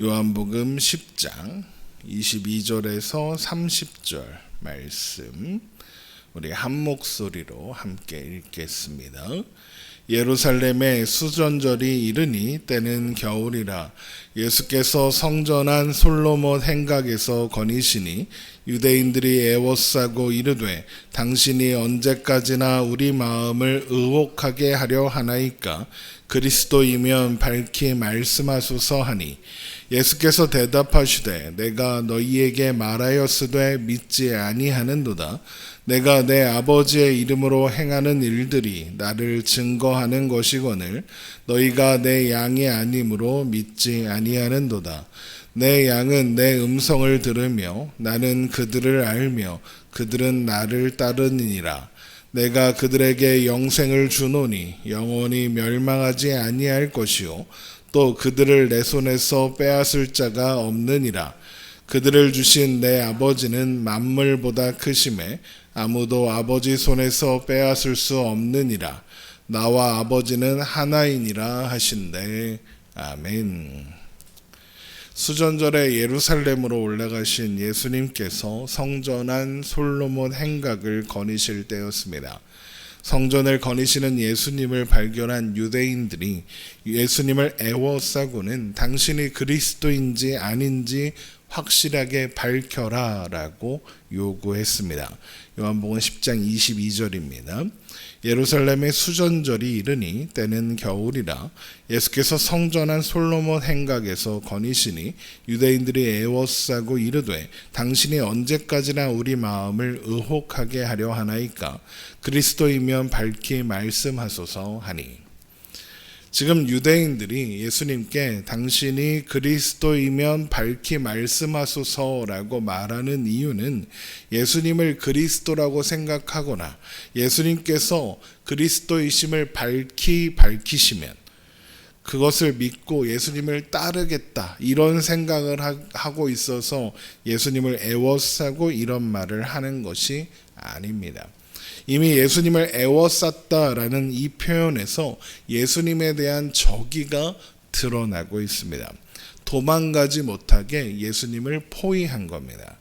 요한복음 10장 22절에서 30절 말씀 우리 한 목소리로 함께 읽겠습니다. 예루살렘에 수전절이 이르니 때는 겨울이라 예수께서 성전한 솔로몬 행각에서 거니시니 유대인들이 애워싸고 이르되 당신이 언제까지나 우리 마음을 의혹하게 하려 하나이까 그리스도이면 밝히 말씀하소서 하니 예수께서 대답하시되 내가 너희에게 말하였으되 믿지 아니하는도다. 내가 내 아버지의 이름으로 행하는 일들이 나를 증거하는 것이거늘 너희가 내 양이 아니므로 믿지 아니하는도다. 내 양은 내 음성을 들으며 나는 그들을 알며 그들은 나를 따르니라. 내가 그들에게 영생을 주노니 영원히 멸망하지 아니할 것이요 또 그들을 내 손에서 빼앗을 자가 없느니라. 그들을 주신 내 아버지는 만물보다 크심에 아무도 아버지 손에서 빼앗을 수 없느니라. 나와 아버지는 하나이니라 하신대. 아멘. 수전절에 예루살렘으로 올라가신 예수님께서 성전한 솔로몬 행각을 거니실 때였습니다. 성전을 거니시는 예수님을 발견한 유대인들이 예수님을 애워싸고는 당신이 그리스도인지 아닌지 확실하게 밝혀라 라고 요구했습니다. 요한복음 10장 22절입니다. 예루살렘의 수전절이 이르니 때는 겨울이라 예수께서 성전한 솔로몬 행각에서 거니시니 유대인들이 애워싸고 이르되 당신이 언제까지나 우리 마음을 의혹하게 하려 하나이까 그리스도이면 밝히 말씀하소서 하니. 지금 유대인들이 예수님께 당신이 그리스도이면 밝히 말씀하소서라고 말하는 이유는 예수님을 그리스도라고 생각하거나 예수님께서 그리스도이심을 밝히시면 그것을 믿고 예수님을 따르겠다 이런 생각을 하고 있어서 예수님을 애워싸고 이런 말을 하는 것이 아닙니다. 이미 예수님을 애워쌌다라는 이 표현에서 예수님에 대한 저기가 드러나고 있습니다. 도망가지 못하게 예수님을 포위한 겁니다.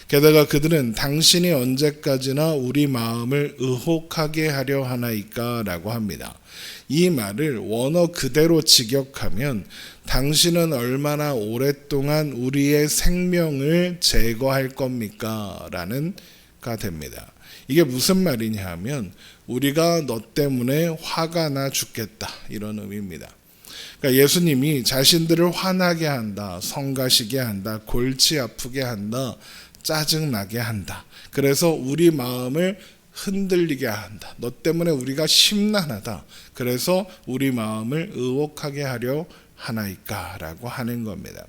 게다가 그들은 당신이 언제까지나 우리 마음을 의혹하게 하려 하나이까 라고 합니다. 이 말을 원어 그대로 직역하면 당신은 얼마나 오랫동안 우리의 생명을 제거할 겁니까? 라는 가 됩니다. 이게 무슨 말이냐 하면 우리가 너 때문에 화가 나 죽겠다 이런 의미입니다. 그러니까 예수님이 자신들을 화나게 한다, 성가시게 한다, 골치 아프게 한다, 짜증나게 한다. 그래서 우리 마음을 흔들리게 한다. 너 때문에 우리가 심란하다. 그래서 우리 마음을 의혹하게 하려 하나이까 라고 하는 겁니다.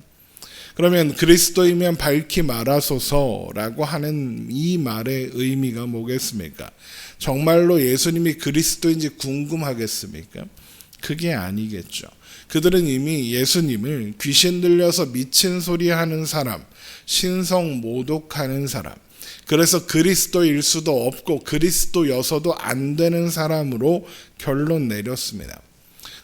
그러면 그리스도이면 밝히 말하소서라고 하는 이 말의 의미가 뭐겠습니까? 정말로 예수님이 그리스도인지 궁금하겠습니까? 그게 아니겠죠. 그들은 이미 예수님을 귀신 들려서 미친 소리 하는 사람, 신성 모독하는 사람, 그래서 그리스도일 수도 없고 그리스도여서도 안 되는 사람으로 결론 내렸습니다.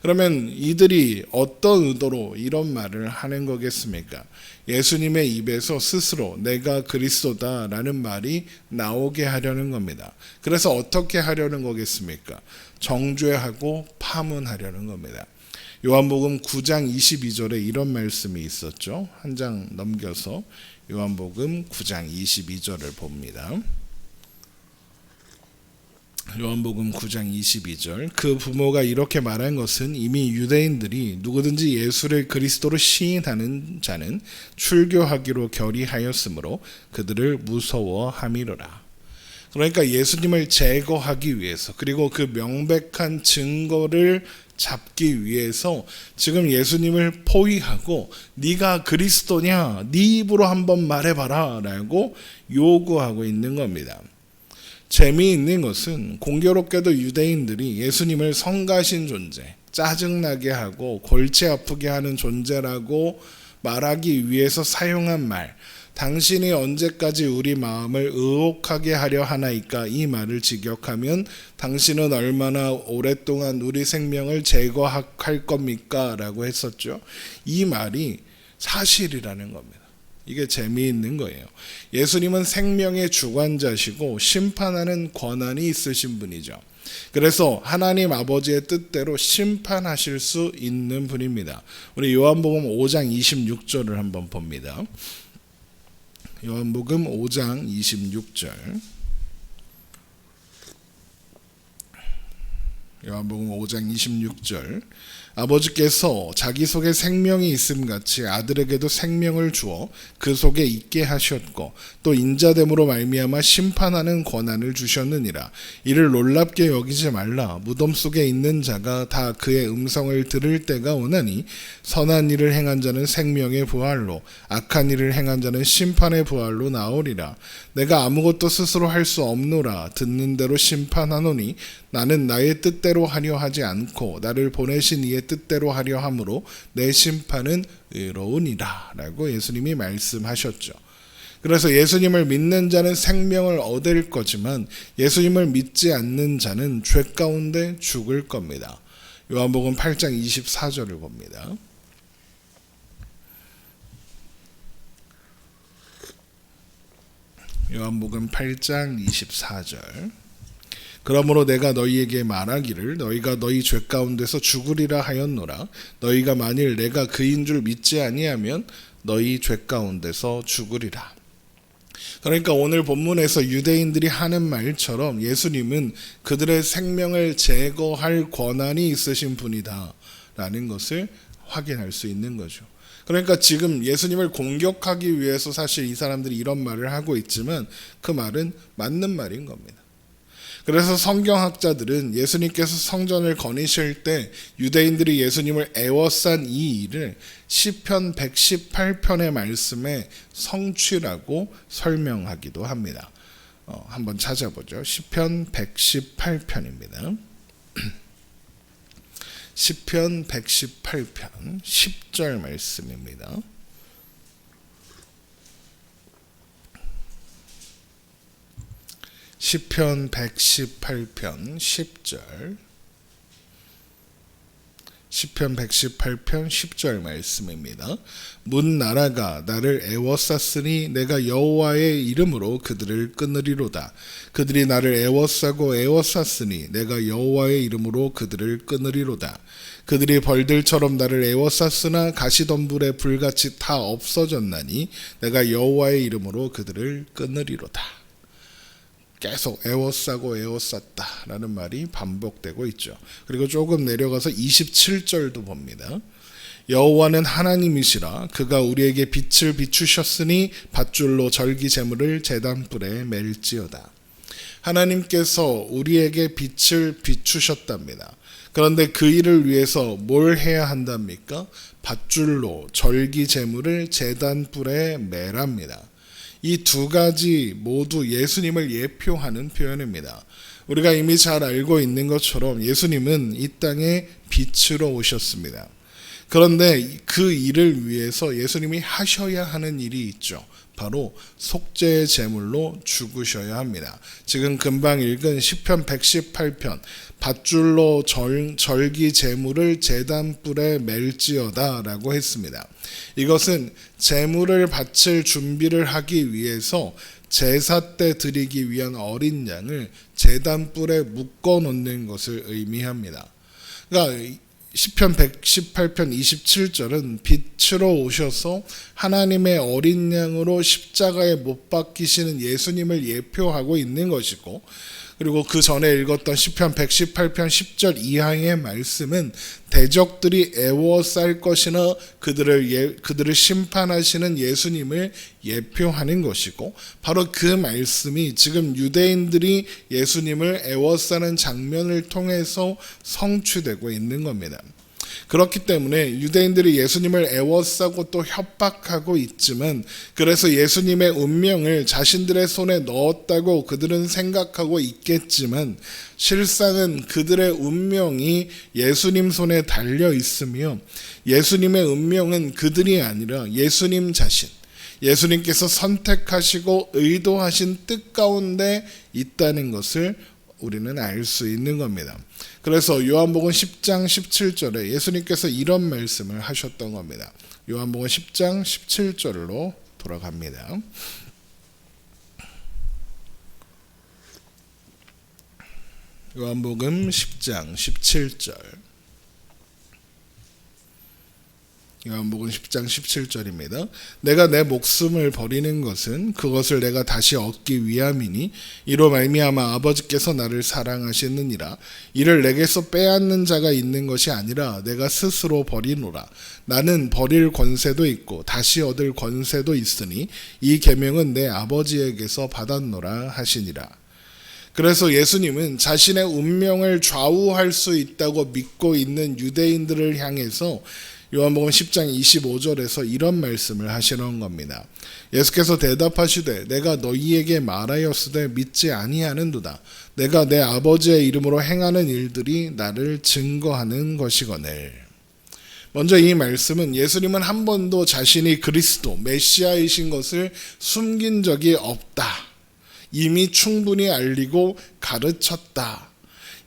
그러면 이들이 어떤 의도로 이런 말을 하는 거겠습니까? 예수님의 입에서 스스로 내가 그리스도다라는 말이 나오게 하려는 겁니다. 그래서 어떻게 하려는 거겠습니까? 정죄하고 파문하려는 겁니다. 요한복음 9장 22절에 이런 말씀이 있었죠. 한 장 넘겨서 요한복음 9장 22절을 봅니다. 요한복음 9장 22절 그 부모가 이렇게 말한 것은 이미 유대인들이 누구든지 예수를 그리스도로 시인하는 자는 출교하기로 결의하였으므로 그들을 무서워함이로라. 그러니까 예수님을 제거하기 위해서 그리고 그 명백한 증거를 잡기 위해서 지금 예수님을 포위하고 네가 그리스도냐? 네 입으로 한번 말해봐라 라고 요구하고 있는 겁니다. 재미있는 것은 공교롭게도 유대인들이 예수님을 성가신 존재, 짜증나게 하고 골치 아프게 하는 존재라고 말하기 위해서 사용한 말, 당신이 언제까지 우리 마음을 의혹하게 하려 하나이까 이 말을 직역하면 당신은 얼마나 오랫동안 우리 생명을 제거할 겁니까? 라고 했었죠. 이 말이 사실이라는 겁니다. 이게 재미있는 거예요. 예수님은 생명의 주관자시고 심판하는 권한이 있으신 분이죠. 그래서 하나님 아버지의 뜻대로 심판하실 수 있는 분입니다. 우리 요한복음 5장 26절을 한번 봅니다. 요한복음 5장 26절. 요한복음 5장 26절. 아버지께서 자기 속에 생명이 있음 같이 아들에게도 생명을 주어 그 속에 있게 하셨고 또 인자됨으로 말미암아 심판하는 권한을 주셨느니라. 이를 놀랍게 여기지 말라. 무덤 속에 있는 자가 다 그의 음성을 들을 때가 오나니 선한 일을 행한 자는 생명의 부활로 악한 일을 행한 자는 심판의 부활로 나오리라. 내가 아무것도 스스로 할 수 없노라. 듣는 대로 심판하노니 나는 나의 뜻대로 하려 하지 않고 나를 보내신 이의 뜻대로 하려 함으로 내 심판은 의로우니라 라고 예수님이 말씀하셨죠. 그래서 예수님을 믿는 자는 생명을 얻을 거지만 예수님을 믿지 않는 자는 죄 가운데 죽을 겁니다. 요한복음 8장 24절을 봅니다. 요한복음 8장 24절. 그러므로 내가 너희에게 말하기를 너희가 너희 죄 가운데서 죽으리라 하였노라. 너희가 만일 내가 그인 줄 믿지 아니하면 너희 죄 가운데서 죽으리라. 그러니까 오늘 본문에서 유대인들이 하는 말처럼 예수님은 그들의 생명을 제거할 권한이 있으신 분이다 라는 것을 확인할 수 있는 거죠. 그러니까 지금 예수님을 공격하기 위해서 사실 이 사람들이 이런 말을 하고 있지만 그 말은 맞는 말인 겁니다. 그래서 성경학자들은 예수님께서 성전을 거니실 때 유대인들이 예수님을 애워싼 이 일을 시편 118편의 말씀의 성취라고 설명하기도 합니다. 한번 찾아보죠. 시편 118편입니다. 시편 118편 10절 말씀입니다. 시편 118편 10절. 시편 118편 10절 말씀입니다. 문 나라가 나를 애워쌌으니 내가 여호와의 이름으로 그들을 끊으리로다. 그들이 나를 애워싸고 애워쌌으니 내가 여호와의 이름으로 그들을 끊으리로다. 그들이 벌들처럼 나를 애워쌌으나 가시덤불에 불같이 다 없어졌나니 내가 여호와의 이름으로 그들을 끊으리로다. 계속 애워싸고 애워쌌다라는 말이 반복되고 있죠. 그리고 조금 내려가서 27절도 봅니다. 여호와는 하나님이시라. 그가 우리에게 빛을 비추셨으니 밧줄로 절기 제물을 제단불에 맬지어다. 하나님께서 우리에게 빛을 비추셨답니다. 그런데 그 일을 위해서 뭘 해야 한답니까? 밧줄로 절기 제물을 제단불에 매랍니다. 이 두 가지 모두 예수님을 예표하는 표현입니다. 우리가 이미 잘 알고 있는 것처럼 예수님은 이 땅에 빛으로 오셨습니다. 그런데 그 일을 위해서 예수님이 하셔야 하는 일이 있죠. 바로 속죄의 제물로 죽으셔야 합니다. 지금 금방 읽은 시편 118편 밧줄로 절기 제물을 제단불에 맬지어다 라고 했습니다. 이것은 제물을 바칠 준비를 하기 위해서 제사 때 드리기 위한 어린 양을 제단불에 묶어 놓는 것을 의미합니다. 그러니까 시편 118편 27절은 빛으로 오셔서 하나님의 어린 양으로 십자가에 못 박히시는 예수님을 예표하고 있는 것이고, 그리고 그 전에 읽었던 시편 118편 10절 이하의 말씀은 대적들이 애워쌀 것이나 그들을 심판하시는 예수님을 예표하는 것이고, 바로 그 말씀이 지금 유대인들이 예수님을 애워싸는 장면을 통해서 성취되고 있는 겁니다. 그렇기 때문에 유대인들이 예수님을 애워싸고 또 협박하고 있지만, 그래서 예수님의 운명을 자신들의 손에 넣었다고 그들은 생각하고 있겠지만 실상은 그들의 운명이 예수님 손에 달려 있으며, 예수님의 운명은 그들이 아니라 예수님 자신, 예수님께서 선택하시고 의도하신 뜻 가운데 있다는 것을 우리는 알 수 있는 겁니다. 그래서 요한복음 10장 17절에 예수님께서 이런 말씀을 하셨던 겁니다. 요한복음 10장 17절로 돌아갑니다. 요한복음 10장 17절. 요한복음 10장 17절입니다. 내가 내 목숨을 버리는 것은 그것을 내가 다시 얻기 위함이니 이로 말미암아 아버지께서 나를 사랑하시느니라. 이를 내게서 빼앗는 자가 있는 것이 아니라 내가 스스로 버리노라. 나는 버릴 권세도 있고 다시 얻을 권세도 있으니 이 계명은 내 아버지에게서 받았노라 하시니라. 그래서 예수님은 자신의 운명을 좌우할 수 있다고 믿고 있는 유대인들을 향해서 요한복음 10장 25절에서 이런 말씀을 하시는 겁니다. 예수께서 대답하시되 내가 너희에게 말하였으되 믿지 아니하는도다. 내가 내 아버지의 이름으로 행하는 일들이 나를 증거하는 것이거늘. 먼저 이 말씀은 예수님은 한 번도 자신이 그리스도 메시아이신 것을 숨긴 적이 없다. 이미 충분히 알리고 가르쳤다.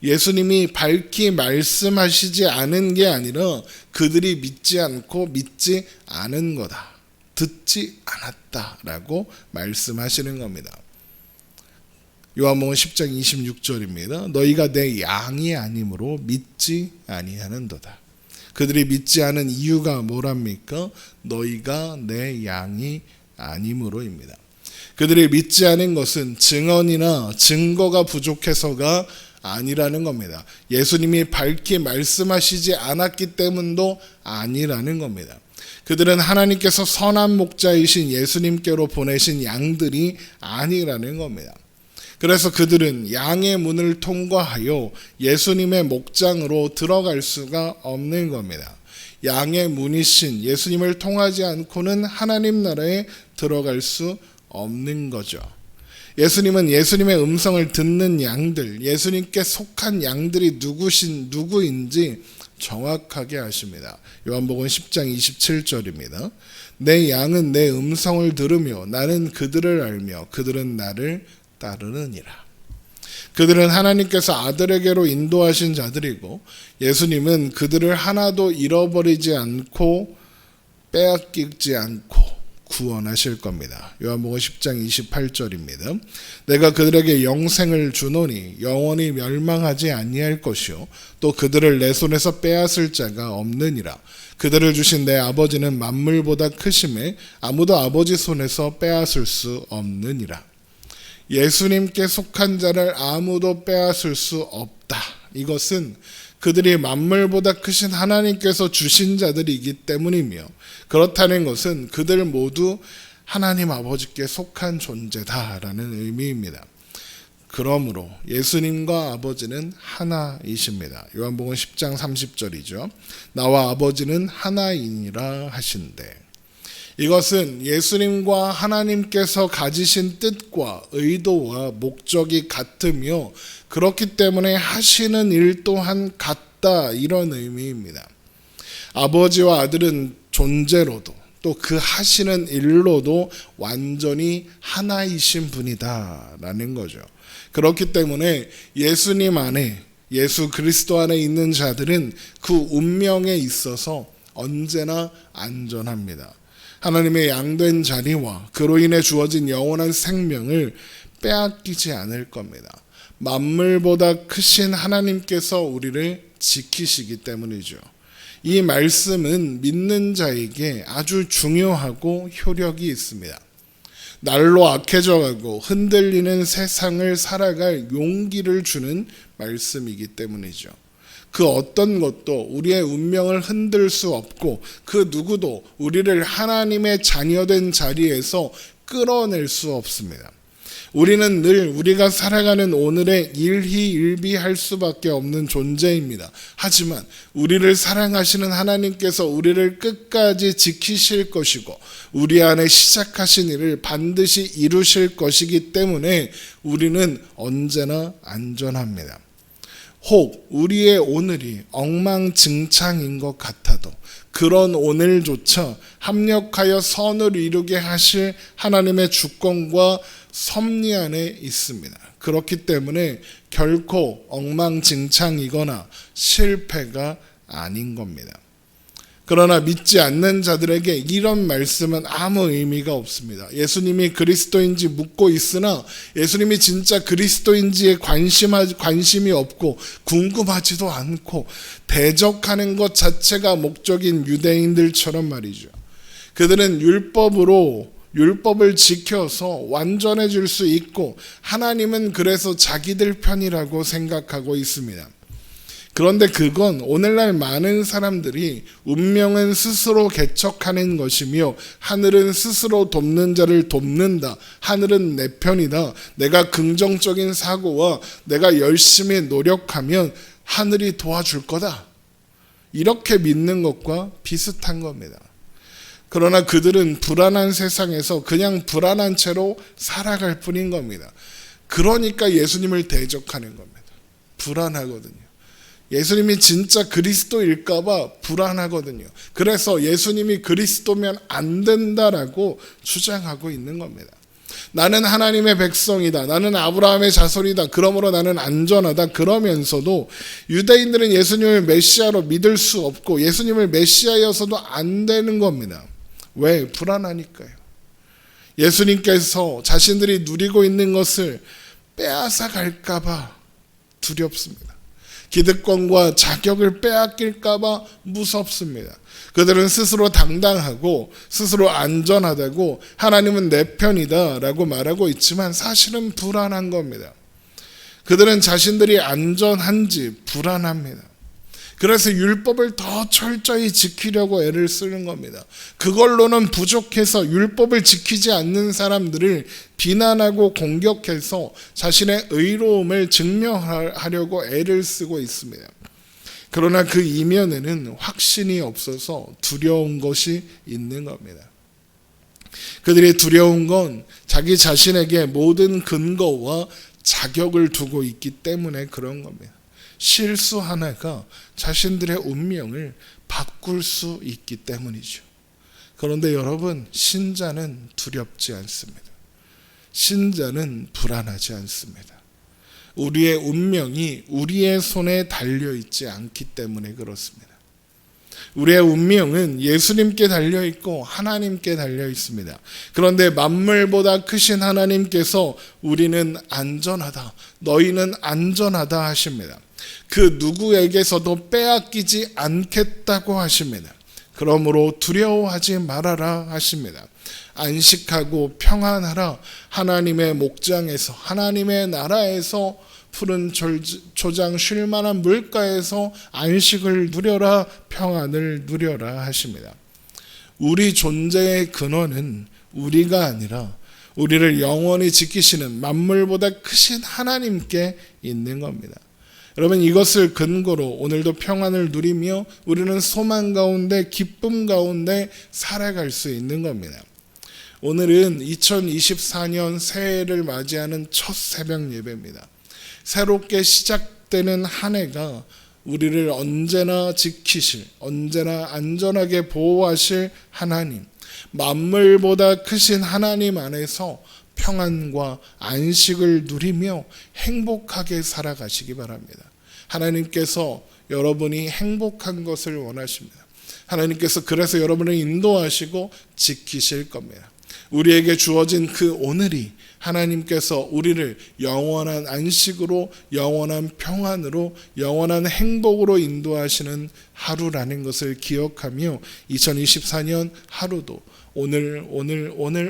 예수님이 밝히 말씀하시지 않은 게 아니라 그들이 믿지 않고 믿지 않은 거다. 듣지 않았다라고 말씀하시는 겁니다. 요한복음 10장 26절입니다. 너희가 내 양이 아니므로 믿지 아니하는도다. 그들이 믿지 않은 이유가 뭐랍니까? 너희가 내 양이 아니므로입니다. 그들이 믿지 않은 것은 증언이나 증거가 부족해서가 아니라는 겁니다. 예수님이 밝히 말씀하시지 않았기 때문도 아니라는 겁니다. 그들은 하나님께서 선한 목자이신 예수님께로 보내신 양들이 아니라는 겁니다. 그래서 그들은 양의 문을 통과하여 예수님의 목장으로 들어갈 수가 없는 겁니다. 양의 문이신 예수님을 통하지 않고는 하나님 나라에 들어갈 수 없는 거죠. 예수님은 예수님의 음성을 듣는 양들, 예수님께 속한 양들이 누구인지 정확하게 아십니다. 요한복음 10장 27절입니다. 내 양은 내 음성을 들으며 나는 그들을 알며 그들은 나를 따르느니라. 그들은 하나님께서 아들에게로 인도하신 자들이고 예수님은 그들을 하나도 잃어버리지 않고 빼앗기지 않고 구원하실 겁니다. 요한복음 10장 28절입니다. 내가 그들에게 영생을 주노니 영원히 멸망하지 아니할 것이요 또 그들을 내 손에서 빼앗을 자가 없느니라. 그들을 주신 내 아버지는 만물보다 크심에 아무도 아버지 손에서 빼앗을 수 없느니라. 예수님께 속한 자를 아무도 빼앗을 수 없다. 이것은 그들이 만물보다 크신 하나님께서 주신 자들이기 때문이며 그렇다는 것은 그들 모두 하나님 아버지께 속한 존재다라는 의미입니다. 그러므로 예수님과 아버지는 하나이십니다. 요한복음 10장 30절이죠. 나와 아버지는 하나이니라 하신대. 이것은 예수님과 하나님께서 가지신 뜻과 의도와 목적이 같으며 그렇기 때문에 하시는 일 또한 같다 이런 의미입니다. 아버지와 아들은 존재로도 또 그 하시는 일로도 완전히 하나이신 분이다라는 거죠. 그렇기 때문에 예수님 안에 예수 그리스도 안에 있는 자들은 그 운명에 있어서 언제나 안전합니다. 하나님의 양된 자리와 그로 인해 주어진 영원한 생명을 빼앗기지 않을 겁니다. 만물보다 크신 하나님께서 우리를 지키시기 때문이죠. 이 말씀은 믿는 자에게 아주 중요하고 효력이 있습니다. 날로 악해져가고 흔들리는 세상을 살아갈 용기를 주는 말씀이기 때문이죠. 그 어떤 것도 우리의 운명을 흔들 수 없고 그 누구도 우리를 하나님의 자녀된 자리에서 끌어낼 수 없습니다. 우리는 늘 우리가 살아가는 오늘에 일희일비할 수밖에 없는 존재입니다. 하지만 우리를 사랑하시는 하나님께서 우리를 끝까지 지키실 것이고 우리 안에 시작하신 일을 반드시 이루실 것이기 때문에 우리는 언제나 안전합니다. 혹 우리의 오늘이 엉망진창인 것 같아도 그런 오늘조차 합력하여 선을 이루게 하실 하나님의 주권과 섭리 안에 있습니다. 그렇기 때문에 결코 엉망진창이거나 실패가 아닌 겁니다. 그러나 믿지 않는 자들에게 이런 말씀은 아무 의미가 없습니다. 예수님이 그리스도인지 묻고 있으나 예수님이 진짜 그리스도인지에 관심이 없고 궁금하지도 않고 대적하는 것 자체가 목적인 유대인들처럼 말이죠. 그들은 율법을 지켜서 완전해질 수 있고 하나님은 그래서 자기들 편이라고 생각하고 있습니다. 그런데 그건 오늘날 많은 사람들이 운명은 스스로 개척하는 것이며 하늘은 스스로 돕는 자를 돕는다. 하늘은 내 편이다. 내가 긍정적인 사고와 내가 열심히 노력하면 하늘이 도와줄 거다. 이렇게 믿는 것과 비슷한 겁니다. 그러나 그들은 불안한 세상에서 그냥 불안한 채로 살아갈 뿐인 겁니다. 그러니까 예수님을 대적하는 겁니다. 불안하거든요. 예수님이 진짜 그리스도일까봐 불안하거든요. 그래서 예수님이 그리스도면 안 된다라고 주장하고 있는 겁니다. 나는 하나님의 백성이다. 나는 아브라함의 자손이다. 그러므로 나는 안전하다. 그러면서도 유대인들은 예수님을 메시아로 믿을 수 없고 예수님을 메시아여서도 안 되는 겁니다. 왜? 불안하니까요. 예수님께서 자신들이 누리고 있는 것을 빼앗아 갈까봐 두렵습니다. 기득권과 자격을 빼앗길까봐 무섭습니다. 그들은 스스로 당당하고 스스로 안전하다고 하나님은 내 편이다 라고 말하고 있지만 사실은 불안한 겁니다. 그들은 자신들이 안전한지 불안합니다. 그래서 율법을 더 철저히 지키려고 애를 쓰는 겁니다. 그걸로는 부족해서 율법을 지키지 않는 사람들을 비난하고 공격해서 자신의 의로움을 증명하려고 애를 쓰고 있습니다. 그러나 그 이면에는 확신이 없어서 두려운 것이 있는 겁니다. 그들이 두려운 건 자기 자신에게 모든 근거와 자격을 두고 있기 때문에 그런 겁니다. 실수 하나가 자신들의 운명을 바꿀 수 있기 때문이죠. 그런데 여러분, 신자는 두렵지 않습니다. 신자는 불안하지 않습니다. 우리의 운명이 우리의 손에 달려있지 않기 때문에 그렇습니다. 우리의 운명은 예수님께 달려있고 하나님께 달려있습니다. 그런데 만물보다 크신 하나님께서 우리는 안전하다, 너희는 안전하다 하십니다. 그 누구에게서도 빼앗기지 않겠다고 하십니다. 그러므로 두려워하지 말아라 하십니다. 안식하고 평안하라. 하나님의 목장에서, 하나님의 나라에서, 푸른 초장 쉴 만한 물가에서 안식을 누려라, 평안을 누려라 하십니다. 우리 존재의 근원은 우리가 아니라 우리를 영원히 지키시는 만물보다 크신 하나님께 있는 겁니다. 여러분, 이것을 근거로 오늘도 평안을 누리며 우리는 소망 가운데, 기쁨 가운데 살아갈 수 있는 겁니다. 오늘은 2024년 새해를 맞이하는 첫 새벽 예배입니다. 새롭게 시작되는 한 해가 우리를 언제나 지키실, 언제나 안전하게 보호하실 하나님, 만물보다 크신 하나님 안에서 평안과 안식을 누리며 행복하게 살아가시기 바랍니다. 하나님께서 여러분이 행복한 것을 원하십니다. 하나님께서 그래서 여러분을 인도하시고 지키실 겁니다. 우리에게 주어진 그 오늘이 하나님께서 우리를 영원한 안식으로, 영원한 평안으로, 영원한 행복으로 인도하시는 하루라는 것을 기억하며 2024년 하루도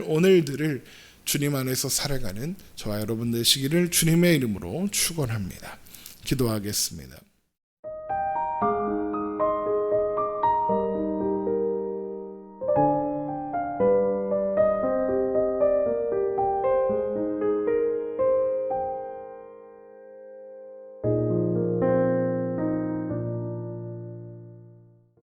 오늘들을 주님 안에서 살아가는 저와 여러분 되시기를 주님의 이름으로 축원합니다. 기도하겠습니다.